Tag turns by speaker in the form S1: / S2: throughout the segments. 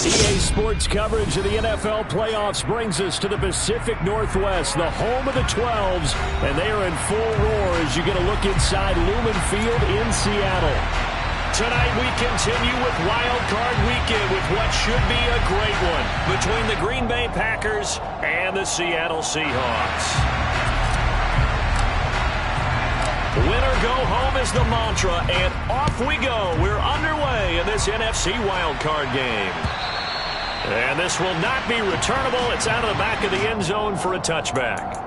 S1: EA Sports coverage of the NFL playoffs brings us to the Pacific Northwest, the home of the 12s, and they are in full roar as you get a look inside Lumen Field in Seattle.
S2: Tonight we continue with Wild Card Weekend with what should be a great one between the Green Bay Packers and the Seattle Seahawks. Winner go home is the mantra, and off we go. We're underway in this NFC wildcard game. And this will not be returnable. It's out of the back of the end zone for a touchback.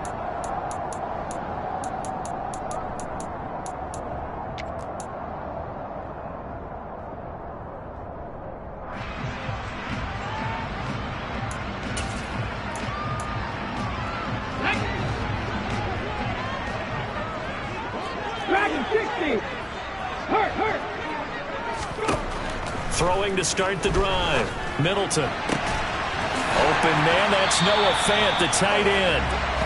S2: Throwing to start the drive. Middleton. Open man, that's Noah Fant, the tight end.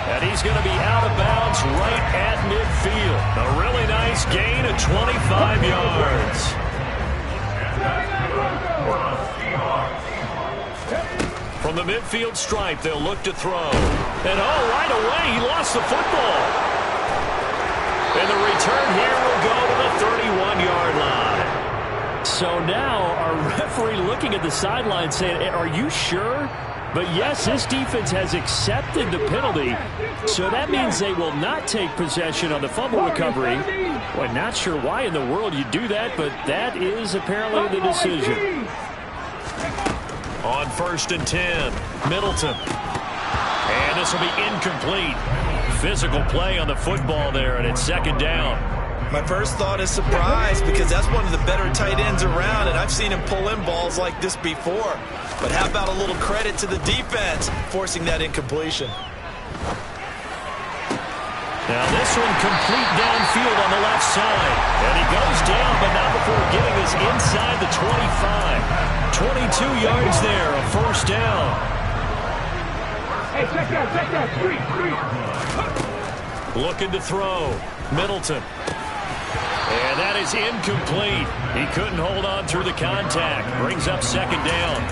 S2: And he's going to be out of bounds right at midfield. A really nice gain of 25 yards. From the midfield stripe, they'll look to throw. And right away, he lost the football. And the return here will go to the 31-yard line.
S1: So now our referee looking at the sideline saying, are you sure? But yes, this defense has accepted the penalty. So that means they will not take possession on the fumble recovery. Well, not sure why in the world you do that, but that is apparently the decision.
S2: On 1st and 10, Middleton. And this will be incomplete. Physical play on the football there, and it's 2nd down.
S3: My first thought is surprise because that's one of the better tight ends around, and I've seen him pull in balls like this before. But how about a little credit to the defense forcing that incompletion?
S2: Now this one complete downfield on the left side. And he goes down, but not before getting us inside the 25. 22 yards there, a 1st down.
S4: Hey, check that, street.
S2: Looking to throw. Middleton. And that is incomplete. He couldn't hold on through the contact. Brings up 2nd down.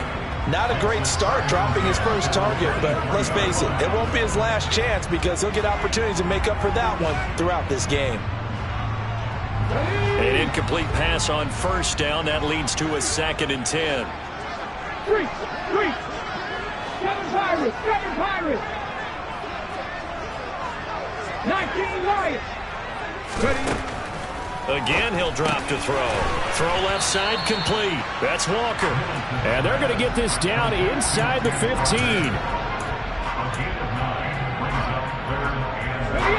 S3: Not a great start dropping his first target, but let's face it, it won't be his last chance because he'll get opportunities to make up for that one throughout this game.
S2: An incomplete pass on 1st down. That leads to a 2nd and 10.
S4: Street. Seven Pirates. 19 Lions. Ready.
S2: Again, he'll drop to throw. Throw left side complete. That's Walker.
S1: And they're going to get this down inside the 15.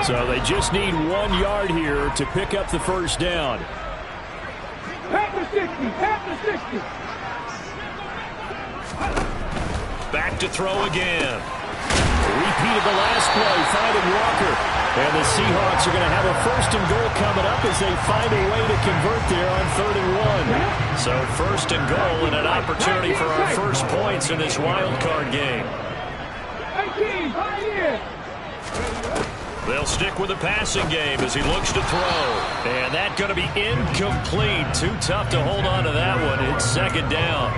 S1: So they just need 1 yard here to pick up the 1st down.
S4: Pat the 60.
S2: Back to throw again.
S1: Repeated the last play, finding Walker. And the Seahawks are going to have a 1st and goal coming up as they find a way to convert there on 3rd and 1.
S2: So 1st and goal and an opportunity for our first points in this wild card game. They'll stick with the passing game as he looks to throw. And that's going to be incomplete. Too tough to hold on to that one. It's 2nd down.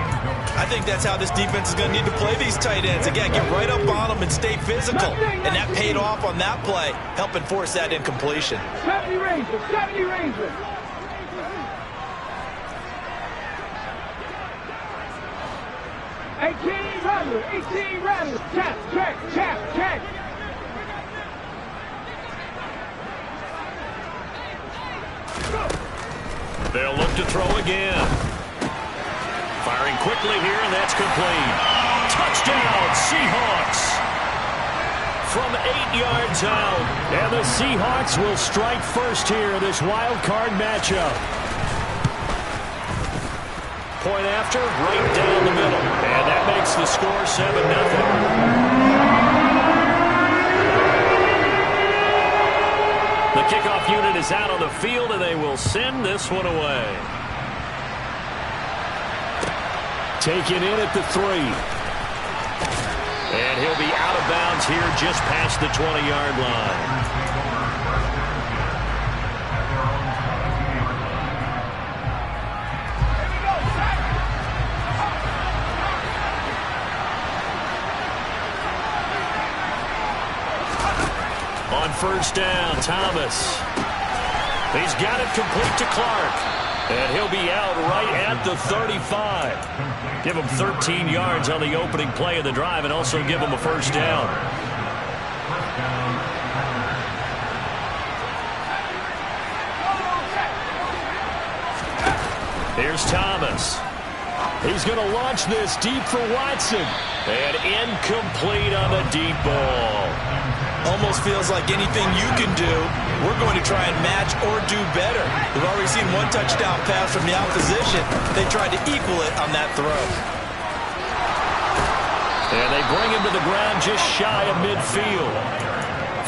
S3: I think that's how this defense is going to need to play these tight ends. Again, get right up on them and stay physical. And that paid off on that play, helping force that incompletion.
S4: 70 Rangers. 18 Rattlers. Check.
S2: They'll look to throw again. Firing quickly here, and that's complete. Touchdown, Seahawks. From 8 yards out.
S1: And the Seahawks will strike first here in this wild card matchup.
S2: Point after, right down the middle. And that makes the score 7-0. The kickoff unit is out on the field, and they will send this one away.
S1: Taken in at the 3.
S2: And he'll be out of bounds here just past the 20-yard line. On first down, Thomas. He's got it complete to Clark. And he'll be out right at the 35. Give him 13 yards on the opening play of the drive and also give him a first down. Here's Thomas. He's going to launch this deep for Watson. And incomplete on the deep ball.
S3: Almost feels like anything you can do, we're going to try and match or do better. We've already seen one touchdown pass from the opposition. They tried to equal it on that throw.
S2: And they bring him to the ground just shy of midfield.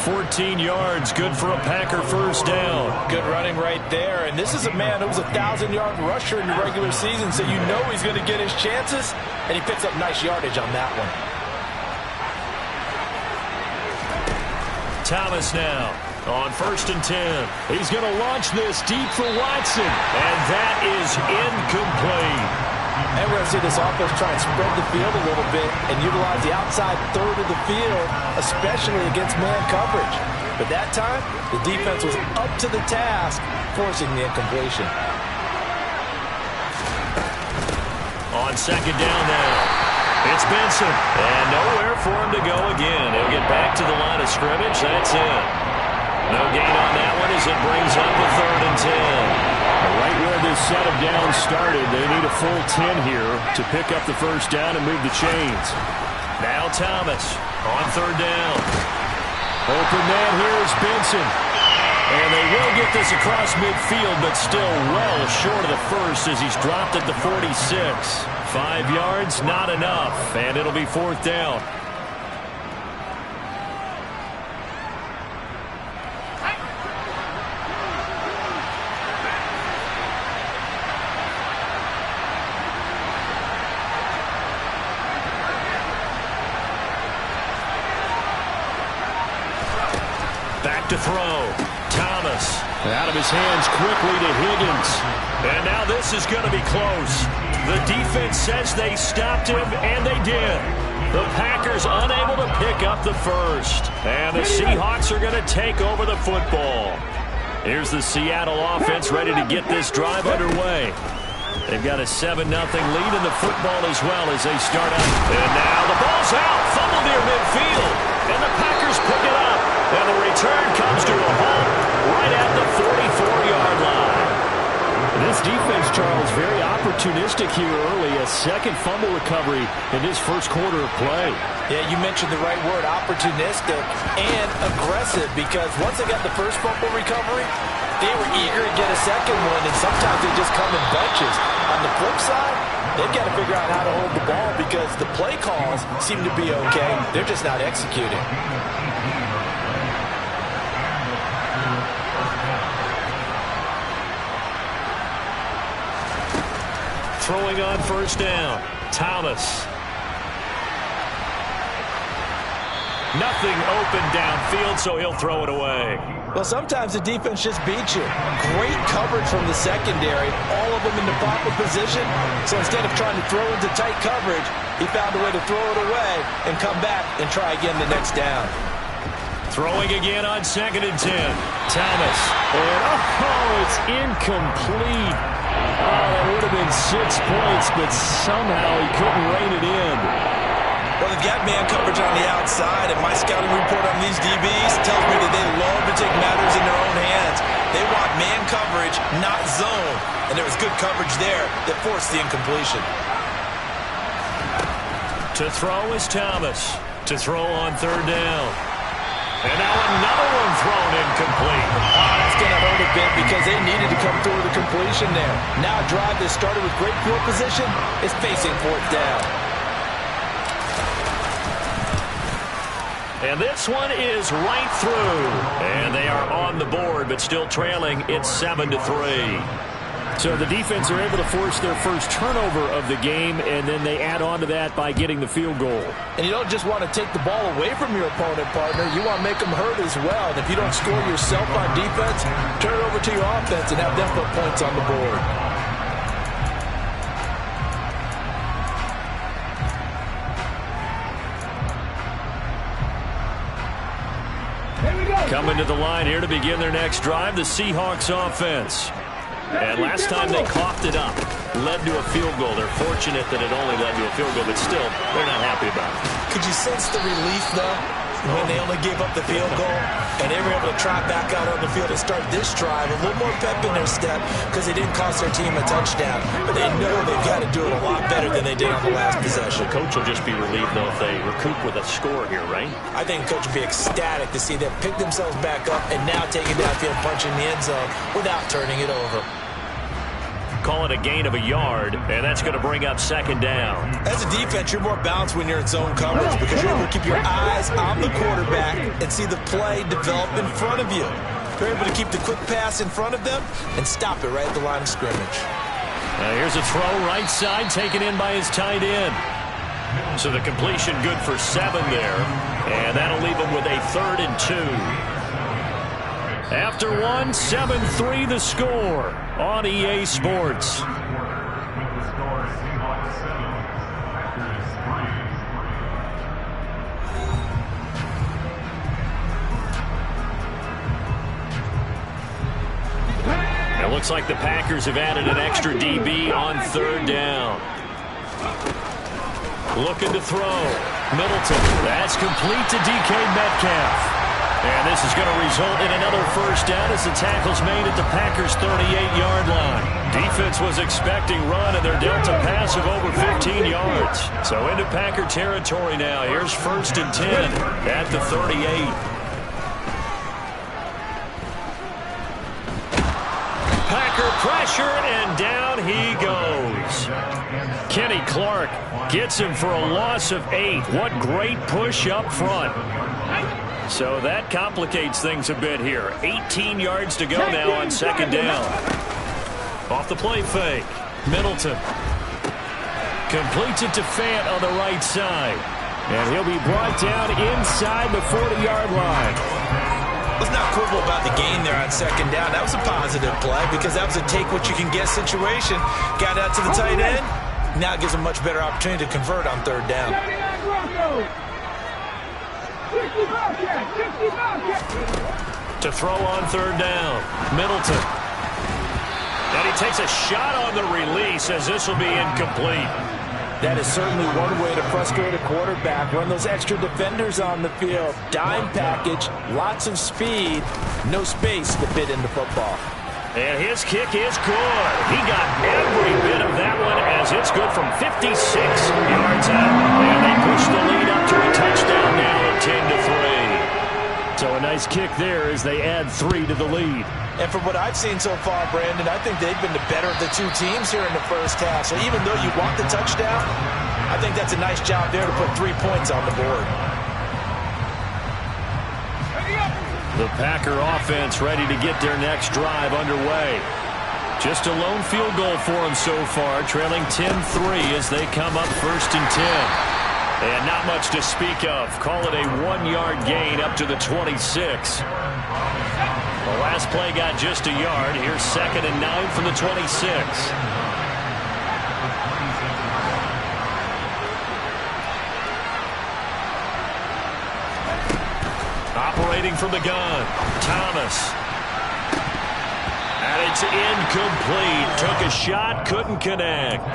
S2: 14 yards, good for a Packer first down.
S3: Good running right there. And this is a man who was a 1,000-yard rusher in the regular season, so you know he's going to get his chances. And he picks up nice yardage on that one. Thomas now on first and 10.
S2: He's going to launch this deep for Watson. And that is incomplete.
S3: And we're going to see this offense try and spread the field a little bit and utilize the outside third of the field, especially against man coverage. But that time, the defense was up to the task, forcing the incompletion.
S2: On second down now, it's Benson. And nowhere for him to go again. He'll get back to the line of scrimmage. That's it. No gain on that one as it brings up a 3rd and 10.
S1: Right where this set of downs started, they need a full 10 here to pick up the first down and move the chains.
S2: Now Thomas on 3rd down.
S1: Open man here is Benson.
S2: And they will get this across midfield, but still well short of the first as he's dropped at the 46. 5 yards, not enough, and it'll be 4th down. Back to throw. Thomas.
S1: Out of his hands quickly to Higgins.
S2: And now this is going to be close. The defense says they stopped him, and they did. The Packers unable to pick up the first. And the Seahawks are going to take over the football. Here's the Seattle offense ready to get this drive underway. They've got a 7-0 lead in the football as well as they start out. And now the ball's out. Fumble near midfield. And the Packers pick it up. And the return comes to a halt right at the 44-yard line.
S1: This defense, Charles, very opportunistic here early. A second fumble recovery in his first quarter of play.
S3: Yeah, you mentioned the right word, opportunistic and aggressive, because once they got the first fumble recovery, they were eager to get a second one, and sometimes they just come in bunches. On the flip side, they've got to figure out how to hold the ball because the play calls seem to be okay. They're just not executing.
S2: Throwing on first down, Thomas. Nothing open downfield, so he'll throw it away.
S3: Well, sometimes the defense just beats you. Great coverage from the secondary, all of them in the proper position. So instead of trying to throw into tight coverage, he found a way to throw it away and come back and try again the next down.
S2: Throwing again on 2nd and 10. Thomas.
S1: And, oh, it's incomplete. Oh, that would have been 6 points, but somehow he couldn't rein it in.
S3: Well, they've got man coverage on the outside, and my scouting report on these DBs tells me that they love to take matters in their own hands. They want man coverage, not zone. And there was good coverage there that forced the incompletion.
S2: To throw is Thomas. To throw on 3rd down. And now another one thrown incomplete.
S3: That's going to hurt a bit because they needed to come through with a completion there. Now a drive that started with great field position is facing 4th down.
S2: And this one is right through. And they are on the board, but still trailing. It's 7-3.
S1: So the defense are able to force their first turnover of the game, and then they add on to that by getting the field goal.
S3: And you don't just want to take the ball away from your opponent, partner. You want to make them hurt as well. And if you don't score yourself on defense, turn it over to your offense and have them put points on the board.
S1: Coming to the line here to begin their next drive, the Seahawks offense. And last time they coughed it up, led to a field goal. They're fortunate that it only led to a field goal, but still, they're not happy about it.
S3: Could you sense the relief, though, when they only gave up the field goal and they were able to trot back out on the field and start this drive? A little more pep in their step because they didn't cost their team a touchdown, but they know they've got to do it a lot better than they did on the last possession.
S1: The coach will just be relieved, though, if they recoup with a score here, right?
S3: I think the coach will be ecstatic to see them pick themselves back up and now take it downfield, punching the end zone without turning it over.
S1: Call it a gain of a yard, and that's going to bring up second down.
S3: As a defense, you're more balanced when you're in zone coverage because you're able to keep your eyes on the quarterback and see the play develop in front of you. You're able to keep the quick pass in front of them and stop it right at the line of scrimmage.
S1: Here's a throw right side taken in by his tight end. So the completion good for 7 there, and that'll leave him with a 3rd and 2. After 1, 7-3 the score on EA Sports. It looks like the Packers have added an extra DB on 3rd down. Looking to throw. Middleton. That's complete to DK Metcalf. And this is going to result in another first down as the tackle's made at the Packers' 38-yard line. Defense was expecting run, and they're dealt a pass of over 15 yards. So into Packer territory now. Here's 1st and 10 at the 38. Packer pressure, and down he goes. Kenny Clark gets him for a loss of 8. What great push up front. So that complicates things a bit here. 18 yards to go now on 2nd down. Off the play fake. Middleton completes it to Fant on the right side. And he'll be brought down inside the 40-yard line.
S3: Let's not quibble about the gain there on 2nd down. That was a positive play because that was a take-what-you-can-get situation. Got out to the tight end. Now it gives him a much better opportunity to convert on 3rd down.
S1: To throw on 3rd down. Middleton. And he takes a shot on the release as this will be incomplete.
S3: That is certainly one way to frustrate a quarterback. Run those extra defenders on the field. Dime package, lots of speed, no space to fit into football.
S1: And his kick is good. He got every bit of that one as it's good from 56 yards out. And they push the lead up to a touchdown now at 10-3. So a nice kick there as they add 3 to the lead.
S3: And from what I've seen so far, Brandon, I think they've been the better of the two teams here in the first half. So even though you want the touchdown, I think that's a nice job there to put 3 points on the board.
S1: The Packer offense ready to get their next drive underway. Just a lone field goal for them so far, trailing 10-3 as they come up 1st and 10. And not much to speak of. Call it a 1-yard gain up to the 26. The last play got just a yard. Here's 2nd and 9 from the 26. Operating from the gun, Thomas. And it's incomplete. Took a shot, couldn't connect.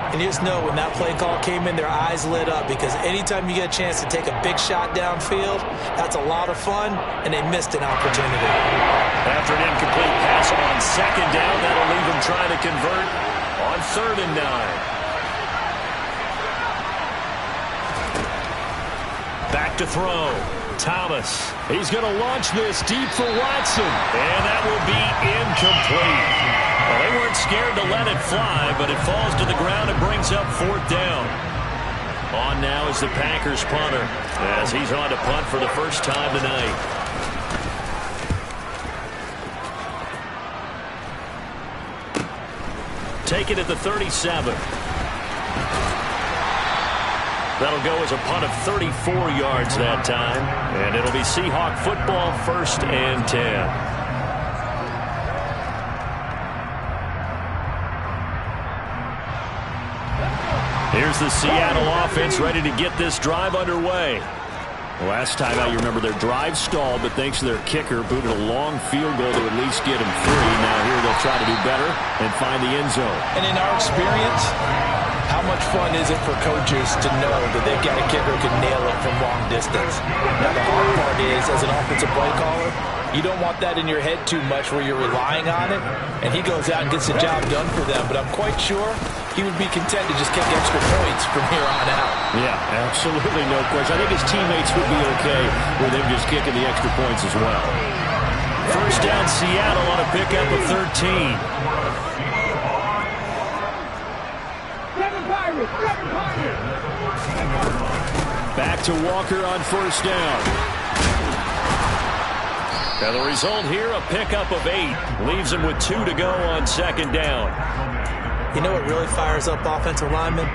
S3: And you just know when that play call came in, their eyes lit up because anytime you get a chance to take a big shot downfield, that's a lot of fun, and they missed an opportunity.
S1: After an incomplete pass on 2nd down, that'll leave them trying to convert on 3rd and 9. Back to throw. Thomas. He's going to launch this deep for Watson. And that will be incomplete. Well, they weren't scared to let it fly, but it falls to the ground and brings up 4th down. On now is the Packers punter as he's on to punt for the first time tonight. Take it at the 37. That'll go as a punt of 34 yards that time. And it'll be Seahawk football, 1st and 10. Here's the Seattle offense ready to get this drive underway. Last time out, you remember their drive stalled, but thanks to their kicker, booted a long field goal to at least get him 3. Now here they'll try to do better and find the end zone.
S3: And in our experience, how much fun is it for coaches to know that they've got a kicker who can nail it from long distance? Now the hard part is, as an offensive play caller, you don't want that in your head too much where you're relying on it, and he goes out and gets the job done for them. But I'm quite sure he would be content to just kick extra points from here on out.
S1: Yeah, absolutely no question. I think his teammates would be okay with him just kicking the extra points as well.
S2: First down, Seattle on a pickup of 13.
S1: Back to Walker on first down.
S2: Now the result here, a pickup of 8. Leaves him with 2 to go on second down.
S3: You know what really fires up offensive linemen?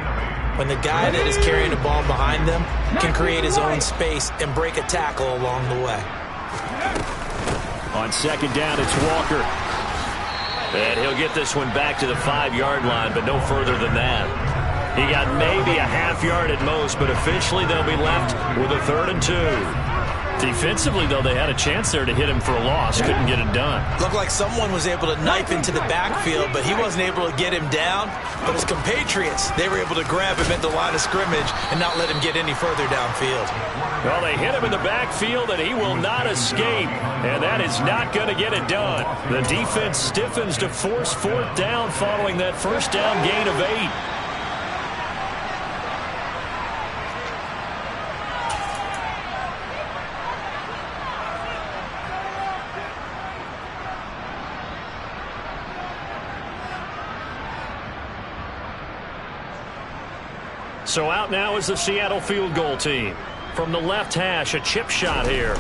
S3: When the guy that is carrying the ball behind them can create his own space and break a tackle along the way.
S1: On second down, it's Walker.
S2: And he'll get this one back to the 5-yard line, but no further than that. He got maybe a half yard at most, but officially they'll be left with a 3rd and 2.
S1: Defensively, though, they had a chance there to hit him for a loss. Couldn't get it done.
S3: Looked like someone was able to knife into the backfield, but he wasn't able to get him down. But his compatriots, they were able to grab him at the line of scrimmage and not let him get any further downfield.
S2: Well, they hit him in the backfield, and he will not escape. And that is not going to get it done. The defense stiffens to force 4th down following that first down gain of 8. So out now is the Seattle field goal team. From the left hash, a chip shot here.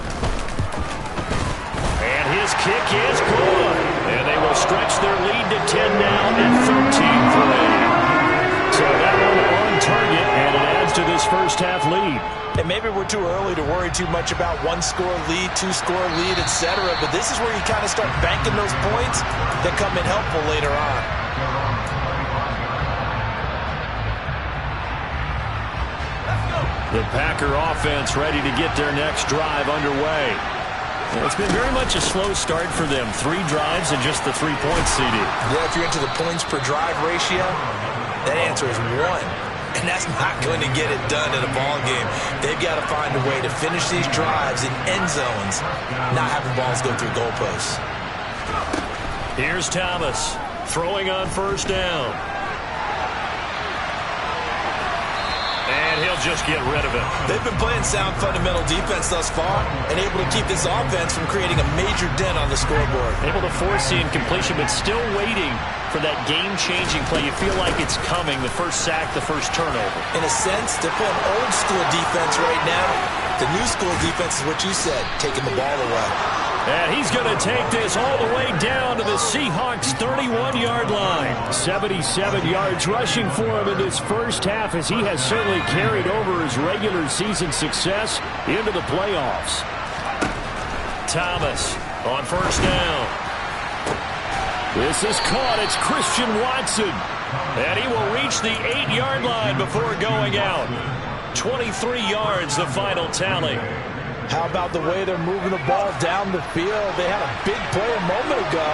S2: And his kick is good. And they will stretch their lead to 10 now and 13-3. So that one on target, and it adds to this first half lead.
S3: And maybe we're too early to worry too much about 1-score lead, 2-score lead, etc. But this is where you kind of start banking those points that come in helpful later on.
S2: The Packer offense ready to get their next drive underway.
S1: Well, it's been very much a slow start for them. 3 drives and just the 3 points, CD.
S3: Yeah, if you're into the points per drive ratio, that answer is 1. And that's not going to get it done in a ball game. They've got to find a way to finish these drives in end zones, not having balls go through goalposts.
S2: Here's Thomas throwing on first down. And he'll just get rid of it.
S3: They've been playing sound fundamental defense thus far and able to keep this offense from creating a major dent on the scoreboard.
S1: Able to force the incompletion, but still waiting for that game-changing play. You feel like it's coming, the first sack, the first turnover.
S3: In a sense, they're playing old-school defense right now. The new-school defense is what you said, taking the ball away.
S2: And he's going to take this all the way down to the Seahawks' 31-yard line.
S1: 77 yards rushing for him in this first half, as he has certainly carried over his regular season success into the playoffs.
S2: Thomas on first down.
S1: This is caught. It's Christian Watson.
S2: And he will reach the 8-yard line before going out. 23 yards, the final tally.
S3: How about the way they're moving the ball down the field? They had a big play a moment ago.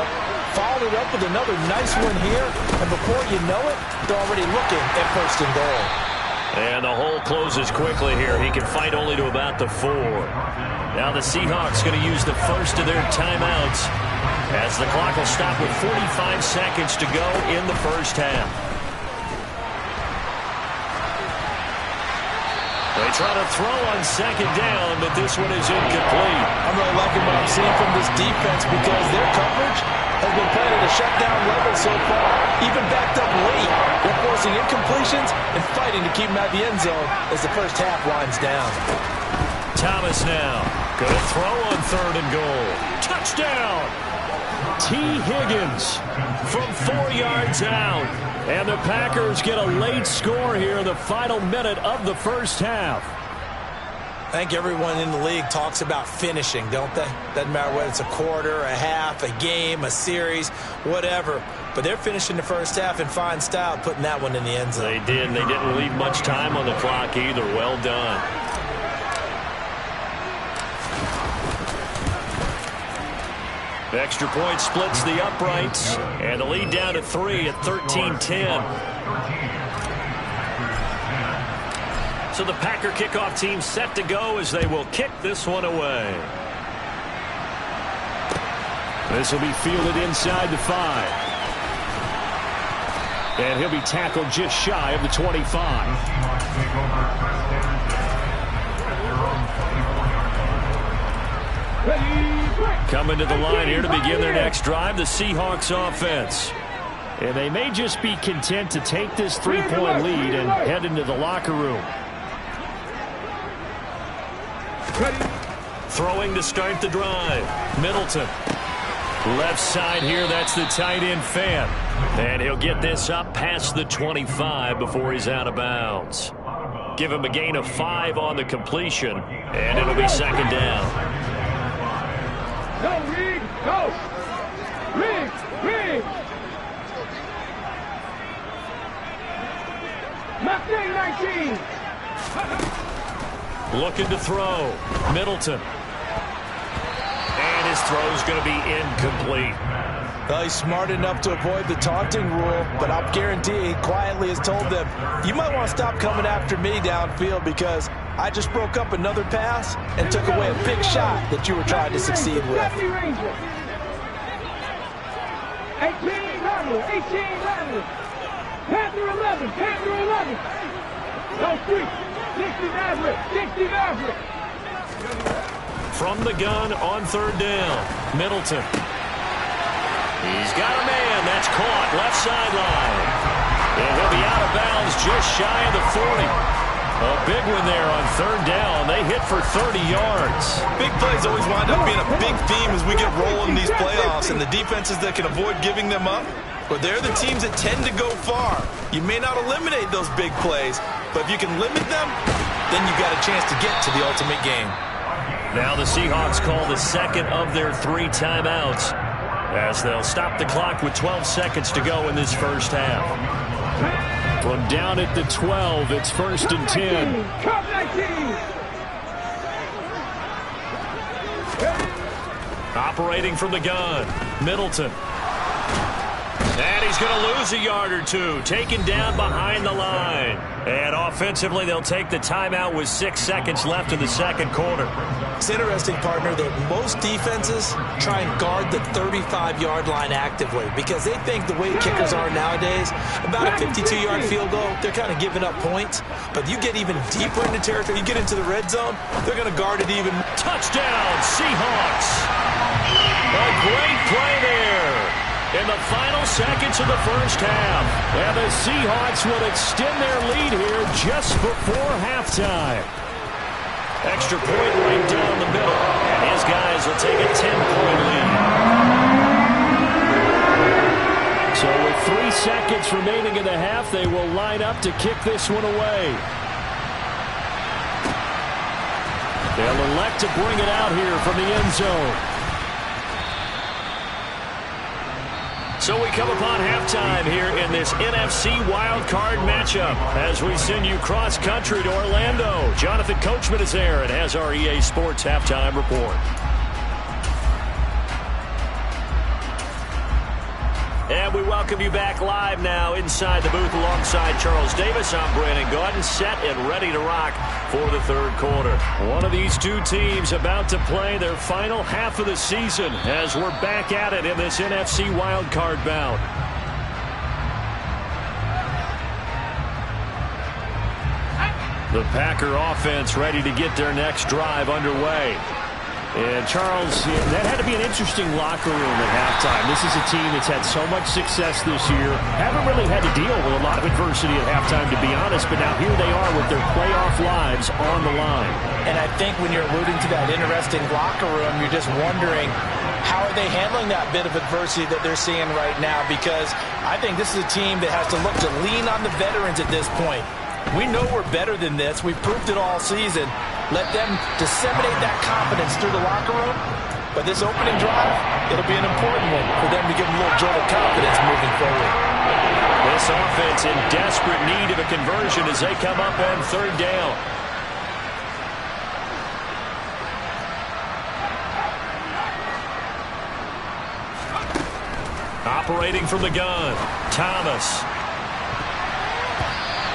S3: Followed it up with another nice one here. And before you know it, they're already looking at first and goal.
S2: And the hole closes quickly here. He can fight only to about the 4. Now the Seahawks going to use the first of their timeouts, as the clock will stop with 45 seconds to go in the first half. They try to throw on second down, but this one is incomplete.
S3: I'm really liking what I'm seeing from this defense because their coverage has been playing at a shutdown level so far, even backed up late. They're forcing incompletions and fighting to keep them out of the end zone as the first half winds down.
S2: Thomas now going to throw on 3rd and goal. Touchdown!
S1: T. Higgins from 4 yards out. And the Packers get a late score here in the final minute of the first half.
S3: I think everyone in the league talks about finishing, don't they? Doesn't matter whether it's a quarter, a half, a game, a series, whatever. But they're finishing the first half in fine style, putting that one in the end zone.
S2: They did, and they didn't leave much time on the clock either. Well done. Extra point splits the uprights, and the lead down to 3 at 13-10. So the Packer kickoff team set to go as they will kick this one away.
S1: This will be fielded inside the 5. And he'll be tackled just shy of the 25. Coming to the line here to begin their next drive, the Seahawks offense. And they may just be content to take this 3-point lead and head into the locker room.
S2: Throwing to start the drive. Middleton. Left side here, that's the tight end Fan. And he'll get this up past the 25 before he's out of bounds. Give him a gain of 5 on the completion, and it'll be second down.
S4: Go, Reed, go! Reed, Reed! Mustang 19!
S2: Looking to throw. Middleton. And his throw's going to be incomplete.
S3: Well, he's smart enough to avoid the taunting rule, but I'll guarantee he quietly has told them, you might want to stop coming after me downfield because I just broke up another pass and took away a big shot that you were trying to succeed with.
S4: 18 Rattler, 18 Rattler. Panther 11, Panther 11. Go 3, 60 Maverick, 60 Maverick.
S2: From the gun on third down. Middleton. He's got a man. That's caught. Left sideline. And he'll be out of bounds just shy of the 40. A big one there on third down. They hit for 30 yards.
S5: Big plays always wind up being a big theme as we get rolling these playoffs, and the defenses that can avoid giving them up, but they're the teams that tend to go far. You may not eliminate those big plays, but if you can limit them, then you've got a chance to get to the ultimate game.
S2: Now the Seahawks call the second of their 3 timeouts as they'll stop the clock with 12 seconds to go in this first half.
S1: From down at the 12, it's 1st and 10.
S4: Cup 19.
S2: Operating from the gun, Middleton. And he's going to lose a yard or 2, taken down behind the line. And offensively, they'll take the timeout with 6 seconds left in the second quarter.
S3: It's interesting, partner, that most defenses try and guard the 35-yard line actively because they think the way kickers are nowadays, about a 52-yard field goal, they're kind of giving up points. But you get even deeper into territory, you get into the red zone, they're going to guard it even.
S2: Touchdown, Seahawks. A great play there in the final seconds of the first half.
S1: And the Seahawks will extend their lead here just before halftime.
S2: Extra point right down the middle. And his guys will take a 10-point lead.
S1: So with 3 seconds remaining in the half, they will line up to kick this one away. They'll elect to bring it out here from the end zone.
S2: So we come upon halftime here in this NFC wildcard matchup as we send you cross-country to Orlando. Jonathan Coachman is there and has our EA Sports halftime report. And we welcome you back live now inside the booth alongside Charles Davis. I'm Brandon Gaudin, set and ready to rock for the third quarter. One of these two teams about to play their final half of the season as we're back at it in this NFC wildcard bout. The Packer offense ready to get their next drive underway. And, Charles, that had to be an interesting locker room at halftime. This is a team that's had so much success this year. Haven't really had to deal with a lot of adversity at halftime, to be honest. But now here they are with their playoff lives on the line.
S3: And I think when you're alluding to that interesting locker room, you're just wondering, how are they handling that bit of adversity that they're seeing right now? Because I think this is a team that has to look to lean on the veterans at this point. We know we're better than this. We've proved it all season. Let them disseminate that confidence through the locker room. But this opening drive, it'll be an important one for them to give them a little jolt of confidence moving forward.
S2: This offense in desperate need of a conversion as they come up on third down. Operating from the gun, Thomas.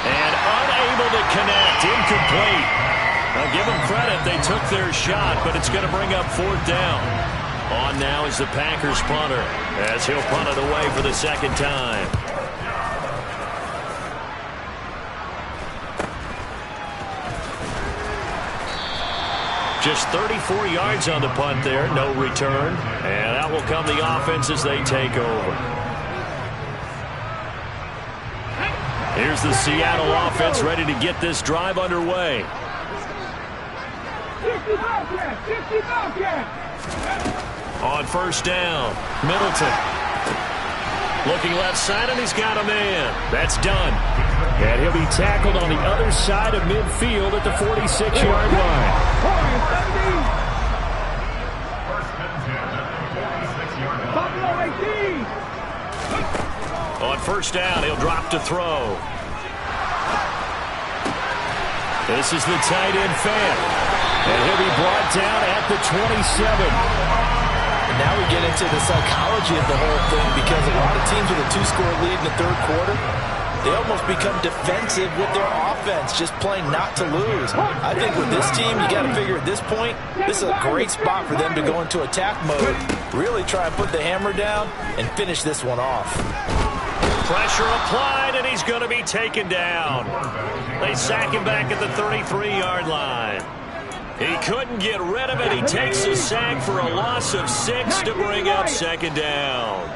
S2: And unable to connect, incomplete. Now give them credit, they took their shot, but it's going to bring up 4th down. On now is the Packers punter, as he'll punt it away for the second time. Just 34 yards on the punt there, no return. And out will come the offense as they take over. Here's the Seattle offense ready to get this drive underway. On 1st down, Middleton. Looking left side, and he's got a man. That's done. And he'll be tackled on the other side of midfield at the 46-yard line. On 1st down, he'll drop to throw. This is the tight end Fant. And he'll be brought down at the 27.
S3: And now we get into the psychology of the whole thing, because a lot of teams with a 2-score lead in the 3rd quarter, they almost become defensive with their offense, just playing not to lose. I think with this team, you got to figure at this point, this is a great spot for them to go into attack mode, really try and put the hammer down and finish this one off.
S2: Pressure applied, and he's going to be taken down. They sack him back at the 33-yard line. He couldn't get rid of it. He takes a sack for a loss of 6 to bring up 2nd down.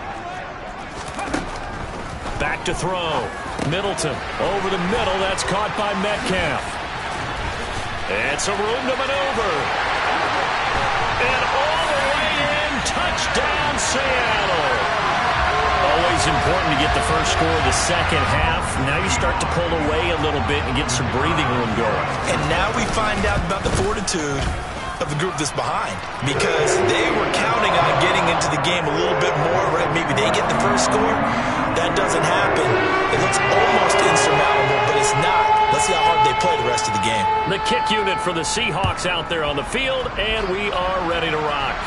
S2: Back to throw. Middleton over the middle. That's caught by Metcalf. And some room to maneuver. And all the way in. Touchdown, Seattle. Always important to get the first score of the second half. Now you start to pull away a little bit and get some breathing room going.
S5: And now we find out about the fortitude of the group that's behind, because they were counting on getting into the game a little bit more, right? Maybe they get the first score. That doesn't happen. It looks almost insurmountable, but it's not. Let's see how hard they play the rest of the game.
S2: The kick unit for the Seahawks out there on the field, and we are ready to rock.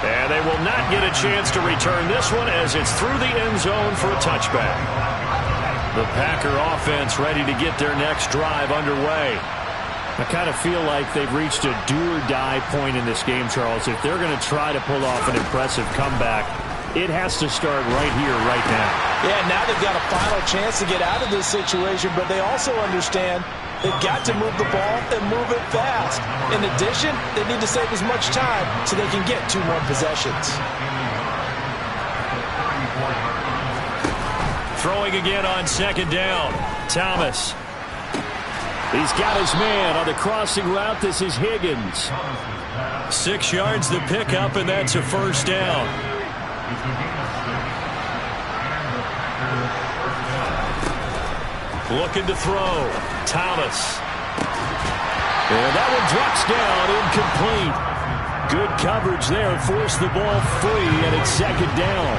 S2: And they will not get a chance to return this one, as it's through the end zone for a touchback. The Packer offense ready to get their next drive underway. I kind of feel like they've reached a do-or-die point in this game, Charles. If they're going to try to pull off an impressive comeback, it has to start right here, right now.
S3: Yeah, now they've got a final chance to get out of this situation, but they also understand they've got to move the ball and move it fast. In addition, they need to save as much time so they can get 2 more possessions.
S2: Throwing again on 2nd down. Thomas. He's got his man on the crossing route. This is Higgins. 6 yards the pickup, and that's a 1st down. Looking to throw. Thomas. And that one drops down, incomplete. Good coverage there. Forced the ball free, and it's 2nd down.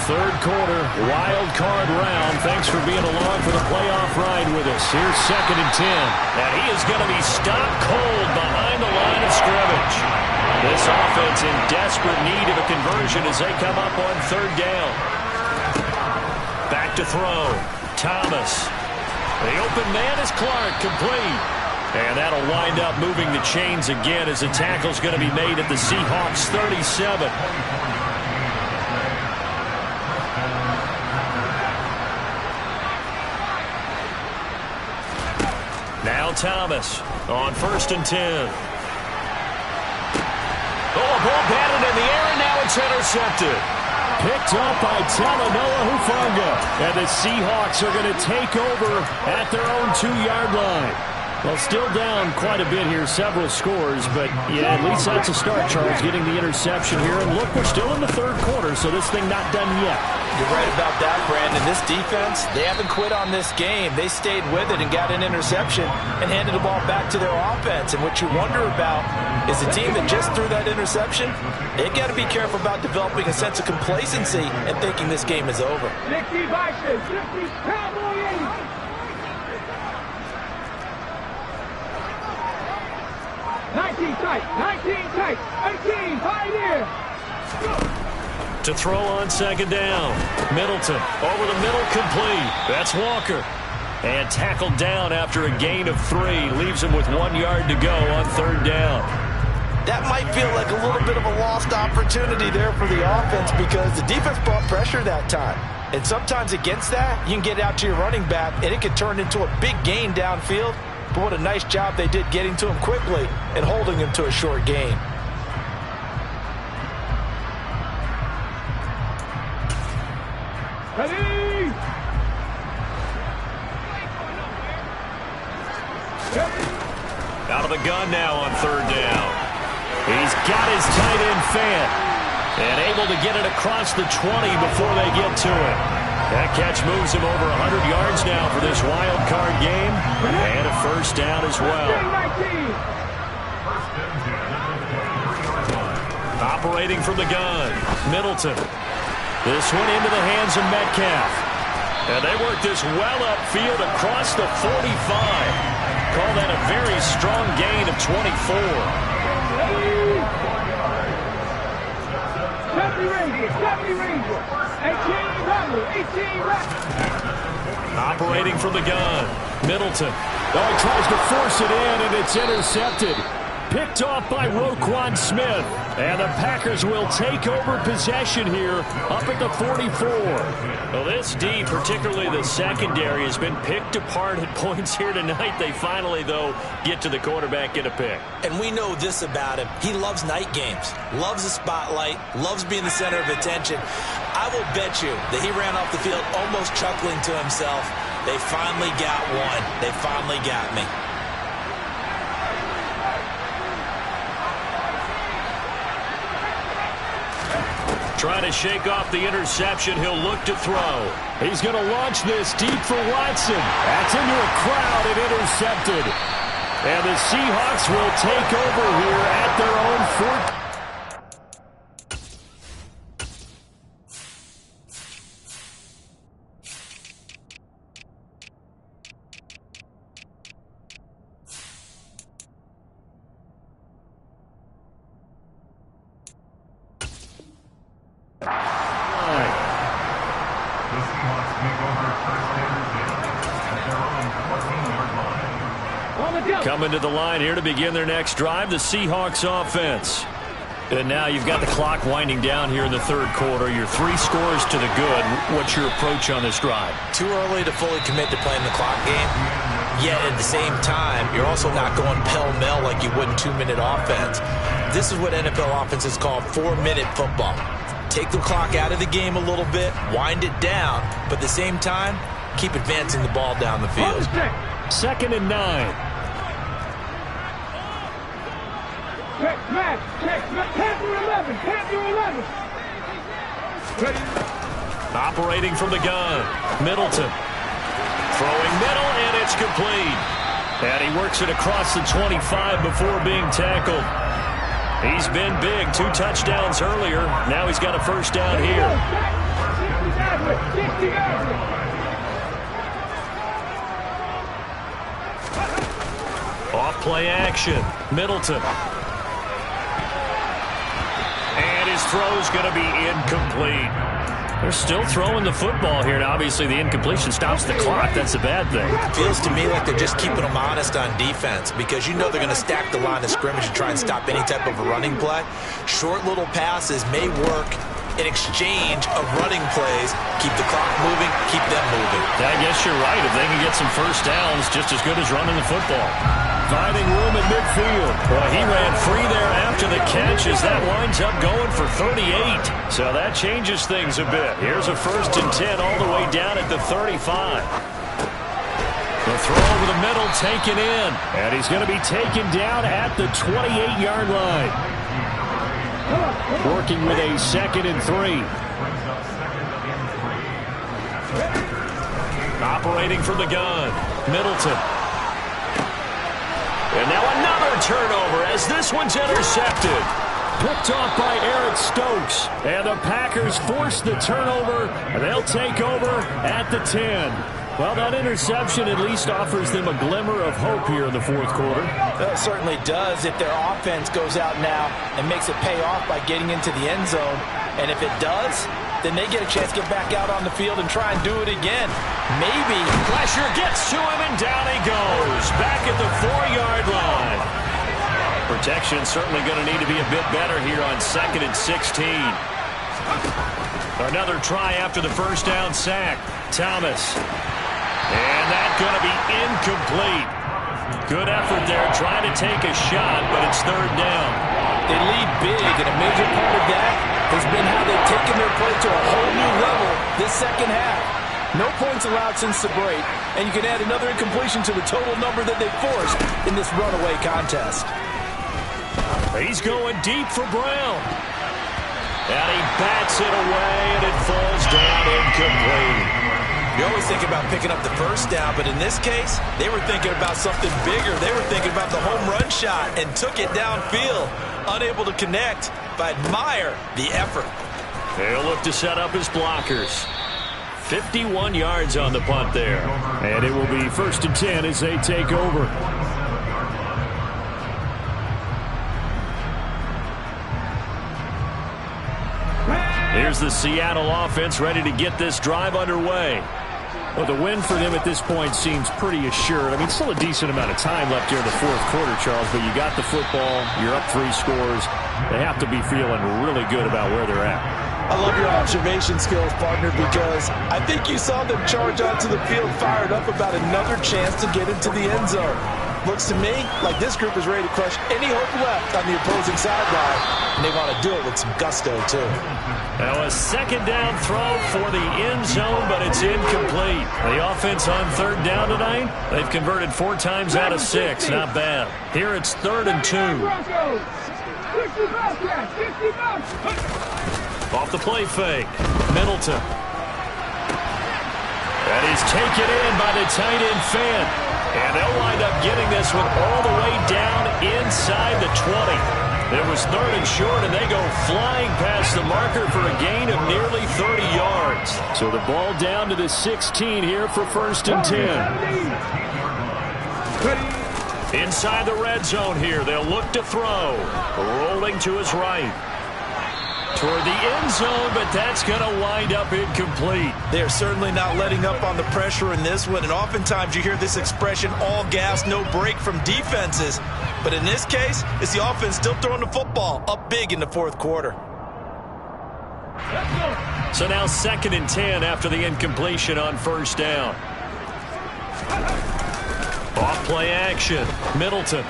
S2: 3rd quarter, wild card round. Thanks for being along for the playoff ride with us. Here's 2nd and 10. And he is going to be stopped cold behind the line of scrimmage. This offense in desperate need of a conversion as they come up on 3rd down. Back to throw. Thomas. The open man is Clark, complete. And that'll wind up moving the chains again as the tackle's going to be made at the Seahawks 37. Now Thomas on 1st and 10. Oh, a ball batted in the air, and now it's intercepted. Picked up by Talanoa Hufanga. And the Seahawks are going to take over at their own 2-yard line. Well, still down quite a bit here, several scores, but yeah, at least that's a start, Charles, getting the interception here. And look, we're still in the 3rd quarter, so this thing not done yet.
S3: You're right about that, Brandon. This defense, they haven't quit on this game. They stayed with it and got an interception and handed the ball back to their offense. And what you wonder about is the team that just threw that interception, they've got to be careful about developing a sense of complacency and thinking this game is over.
S4: 60 Vikings, 60 Cowboys. 19 tight, 19 tight, 18, Pioneer.
S2: To throw on second down. Middleton over the middle, complete. That's Walker. And tackled down after a gain of 3. Leaves him with 1 yard to go on third down.
S3: That might feel like a little bit of a lost opportunity there for the offense because the defense brought pressure that time. And sometimes against that, you can get out to your running back, and it can turn into a big gain downfield. But what a nice job they did getting to him quickly and holding him to a short gain.
S4: Ready?
S2: Out of the gun now on third down. He's got his tight end Fant and able to get it across the 20 before they get to it. That catch moves him over 100 yards now for this wild card game, and a first down as well. Operating from the gun, Middleton. This one into the hands of Metcalf. And they work this well upfield across the 45. Call that a very strong gain of 24.
S4: 70 Rangers. 18 Rangers.
S2: Operating from the gun, Middleton.
S1: Oh, he tries to force it in, and it's intercepted. Picked off by Roquan Smith. And the Packers will take over possession here up at the 44.
S2: Well, this D, particularly the secondary, has been picked apart at points here tonight. They finally, though, get to the quarterback, get a pick.
S3: And we know this about him. He loves night games, loves the spotlight, loves being the center of attention. I will bet you that he ran off the field almost chuckling to himself. They finally got one. They finally got me.
S2: Trying to shake off the interception. He'll look to throw.
S1: He's going to launch this deep for Watson. That's into a crowd and intercepted. And the Seahawks will take over here at their own 14.
S2: Coming to the line here to begin their next drive, the Seahawks offense. And now you've got the clock winding down here in the third quarter. You're 3 scores to the good. What's your approach on this drive?
S3: Too early to fully commit to playing the clock game. Yet at the same time, you're also not going pell-mell like you would in 2-minute offense. This is what NFL offenses call 4-minute football. Take the clock out of the game a little bit, wind it down, but at the same time, keep advancing the ball down the field.
S1: 2nd and 9.
S4: Check, 10 through 11.
S2: Operating from the gun, Middleton. Throwing middle, and it's complete. And he works it across the 25 before being tackled. He's been big, 2 touchdowns earlier. Now he's got a first down here. Off play action, Middleton. And his throw's going to be incomplete. They're still throwing the football here, and obviously the incompletion stops the clock. That's a bad thing.
S3: Feels to me like they're just keeping them honest on defense because you know they're going to stack the line of scrimmage and try and stop any type of a running play. Short little passes may work in exchange of running plays. Keep the clock moving, keep them moving.
S2: I guess you're right. If they can get some first downs, just as good as running the football.
S1: Finding room at midfield.
S2: Boy, he ran free there after the catch as that winds up going for 38. So that changes things a bit. Here's a 1st and 10 all the way down at the 35. The throw over the middle taken in.
S1: And he's going to be taken down at the 28-yard line. Working with a 2nd and 3.
S2: Operating from the gun, Middleton. And now another turnover as this one's intercepted.
S1: Picked off by Eric Stokes. And the Packers force the turnover. And they'll take over at the 10. Well, that interception at least offers them a glimmer of hope here in the fourth quarter.
S3: It certainly does if their offense goes out now and makes it pay off by getting into the end zone. And if it does, then they get a chance to get back out on the field and try and do it again. Maybe.
S2: Pressure gets to him, and down he goes. Back at the 4-yard line. Protection certainly going to need to be a bit better here on 2nd and 16. Another try after the first down sack. Thomas. And that's going to be incomplete. Good effort there trying to take a shot, but it's 3rd down.
S3: They lead big, and a major part of that has been how they've taken their play to a whole new level this second half. No points allowed since the break, and you can add another incompletion to the total number that they forced in this runaway contest.
S2: He's going deep for Brown. And he bats it away, and it falls down incomplete.
S5: You always think about picking up the first down, but in this case, they were thinking about something bigger. They were thinking about the home run shot and took it downfield. Unable to connect, but admire the effort.
S2: They'll look to set up his blockers. 51 yards on the punt there.
S1: And it will be 1st and 10 as they take over.
S2: Here's the Seattle offense ready to get this drive underway.
S1: Well, the win for them at this point seems pretty assured. I mean, still a decent amount of time left here in the fourth quarter, Charles, but you got the football, you're up 3 scores. They have to be feeling really good about where they're at.
S3: I love your observation skills, partner, because I think you saw them charge onto the field fired up about another chance to get into the end zone. Looks to me like this group is ready to crush any hope left on the opposing sideline, and they want to do it with some gusto, too.
S2: Now a 2nd down throw for the end zone, but it's incomplete. The offense on 3rd down tonight, they've converted 4 times out of 6. Not bad. Here it's 3rd and 2. Off the play fake. Middleton. And he's taken in by the tight end Fant. And they'll wind up getting this one all the way down inside the 20. It was 3rd and short, and they go flying past the marker for a gain of nearly 30 yards.
S1: So the ball down to the 16 here for 1st and 10.
S2: Inside the red zone here, they'll look to throw. Rolling to his right. Toward the end zone, but that's going to wind up incomplete.
S5: They're certainly not letting up on the pressure in this one, and oftentimes you hear this expression, all gas, no break from defenses. But in this case, it's the offense still throwing the football up big in the fourth quarter.
S2: So now 2nd and 10 after the incompletion on 1st down. Off play action. Middleton.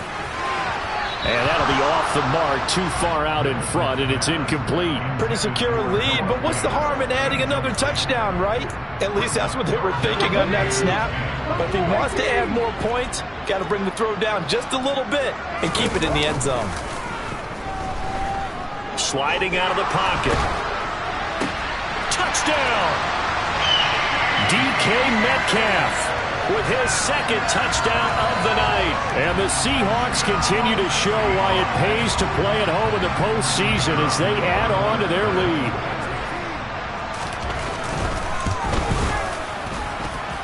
S1: And that'll be off the mark, too far out in front, and it's incomplete.
S3: Pretty secure lead, but what's the harm in adding another touchdown, right? At least that's what they were thinking on that snap. But if he wants to add more points, got to bring the throw down just a little bit and keep it in the end zone.
S2: Sliding out of the pocket. Touchdown! DK Metcalf with his 2nd touchdown of the night.
S1: And the Seahawks continue to show why it pays to play at home in the postseason as they add on to their lead.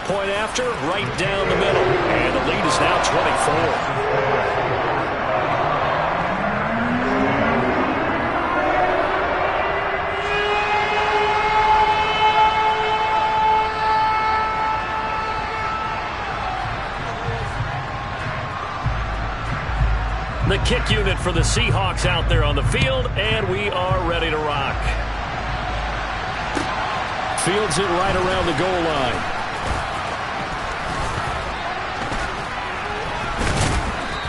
S2: Point after, right down the middle. And the lead is now 24. The kick unit for the Seahawks out there on the field, and we are ready to rock.
S1: Fields it right around the goal line.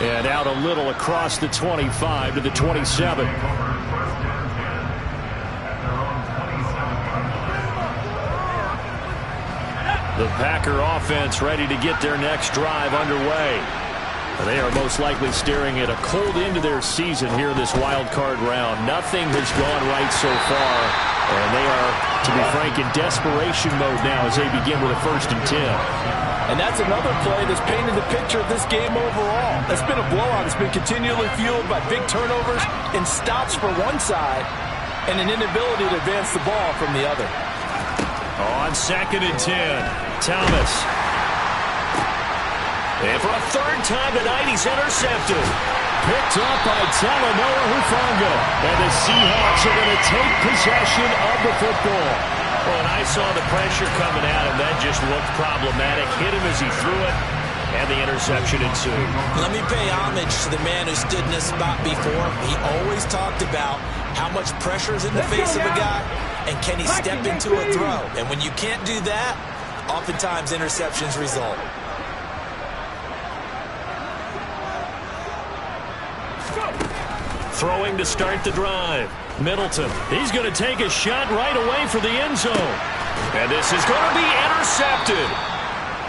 S1: And out a little across the 25 to the 27. The Packer offense ready to get their next drive underway. They are most likely staring at a cold end to their season here in this wild card round. Nothing has gone right so far, and they are, to be frank, in desperation mode now as they begin with a 1st and 10.
S3: And that's another play that's painted the picture of this game overall. It's been a blowout. It's been continually fueled by big turnovers and stops for one side and an inability to advance the ball from the other.
S2: On 2nd and 10, Thomas. And for a third time tonight, he's intercepted.
S1: Picked up by Talanoa Hufanga. And the Seahawks are going to take possession of the football.
S2: Well, and I saw the pressure coming at him. That just looked problematic. Hit him as he threw it, and the interception ensued.
S3: Let me pay homage to the man who stood in this spot before. He always talked about how much pressure is in the face of a guy, and can he step into a throw. And when you can't do that, oftentimes interceptions result.
S2: Throwing to start the drive. Middleton.
S1: He's going to take a shot right away for the end zone.
S2: And this is going to be intercepted.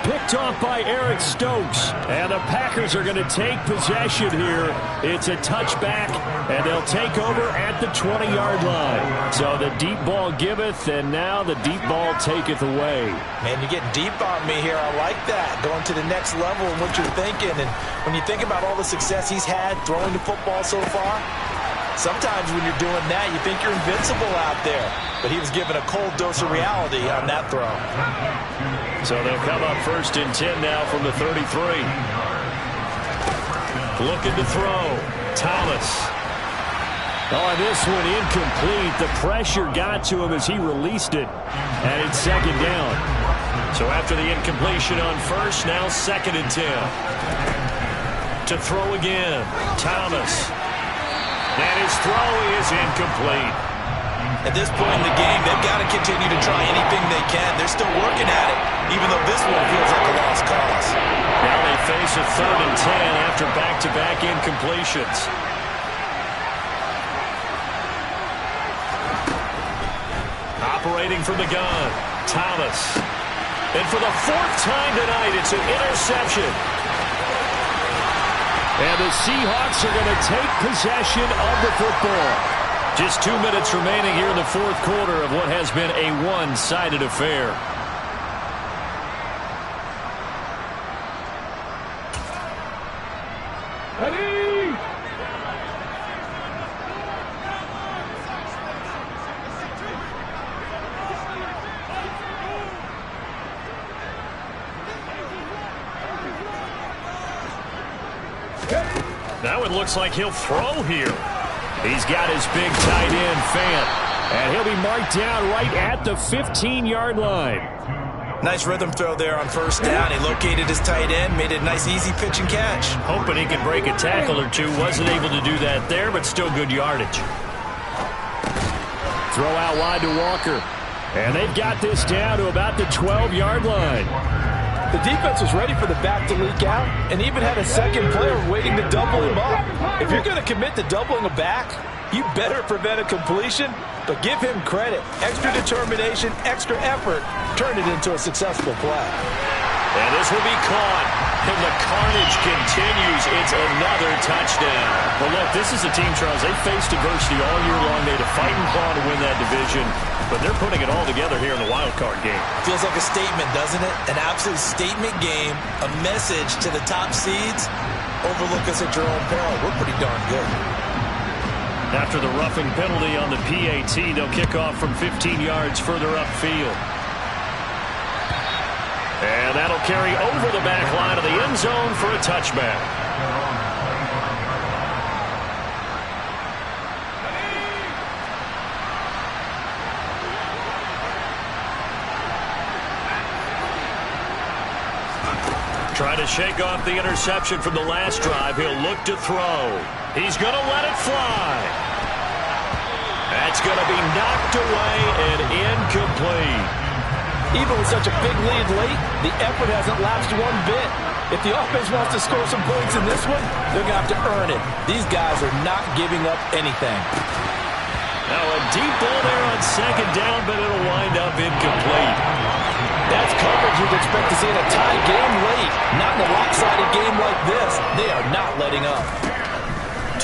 S1: Picked off by Eric Stokes. And the Packers are going to take possession here. It's a touchback, and they'll take over at the 20-yard line. So the deep ball giveth, and now the deep ball taketh away.
S3: Man, you're getting deep on me here. I like that. Going to the next level in what you're thinking. And when you think about all the success he's had throwing the football so far, sometimes when you're doing that, you think you're invincible out there. But he was given a cold dose of reality on that throw.
S2: So they'll come up 1st and 10 now from the 33. Looking to throw. Thomas.
S1: Oh, this one incomplete. The pressure got to him as he released it. And it's 2nd down.
S2: So after the incompletion on 1st, now 2nd and 10. To throw again. Thomas. And his throw is incomplete.
S3: At this point in the game, they've got to continue to try anything they can. They're still working at it, even though this one feels like a lost cause.
S2: Now they face a 3rd and 10 after back-to-back incompletions. Operating from the gun, Thomas. And for the 4th time tonight, it's an interception.
S1: And the Seahawks are going to take possession of the football.
S2: Just 2 minutes remaining here in the 4th quarter of what has been a one-sided affair.
S4: Ready?
S2: Now it looks like he'll throw here. He's got his big tight end, Fant.
S1: And he'll be marked down right at the 15-yard line.
S3: Nice rhythm throw there on 1st down. He located his tight end, made it a nice easy pitch and catch.
S2: Hoping he could break a tackle or two. Wasn't able to do that there, but still good yardage.
S1: Throw out wide to Walker. And they've got this down to about the 12-yard line.
S3: The defense was ready for the back to leak out and even had a second player waiting to double him up. If you're going to commit to doubling a back, you better prevent a completion, but give him credit. Extra determination, extra effort, turned it into a successful play.
S2: And this will be caught. And the carnage continues. It's another touchdown.
S1: Well, look, this is a team, Charles. They faced adversity all year long. They had to fight and claw to win that division. But they're putting it all together here in the wild card game.
S3: Feels like a statement, doesn't it? An absolute statement game, a message to the top seeds. Overlook us at your own peril. We're pretty darn good.
S2: After the roughing penalty on the PAT, they'll kick off from 15 yards further upfield. And that'll carry over the back line of the end zone for a touchback. Trying to shake off the interception from the last drive. He'll look to throw. He's going to let it fly. That's going to be knocked away and incomplete.
S3: Even with such a big lead late, the effort hasn't lapsed one bit. If the offense wants to score some points in this one, they're going to have to earn it. These guys are not giving up anything.
S2: Now a deep ball there on 2nd down, but it'll wind up incomplete.
S3: That's coverage you'd expect to see in a tie game late. Not in a lopsided game like this. They are not letting up.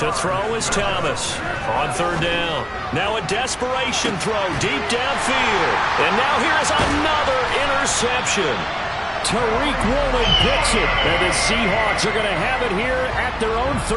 S2: To throw is Thomas on 3rd down. Now a desperation throw deep downfield. And now here's another interception.
S1: Tariq Woolen picks it. And the Seahawks are going to have it here at their own 30.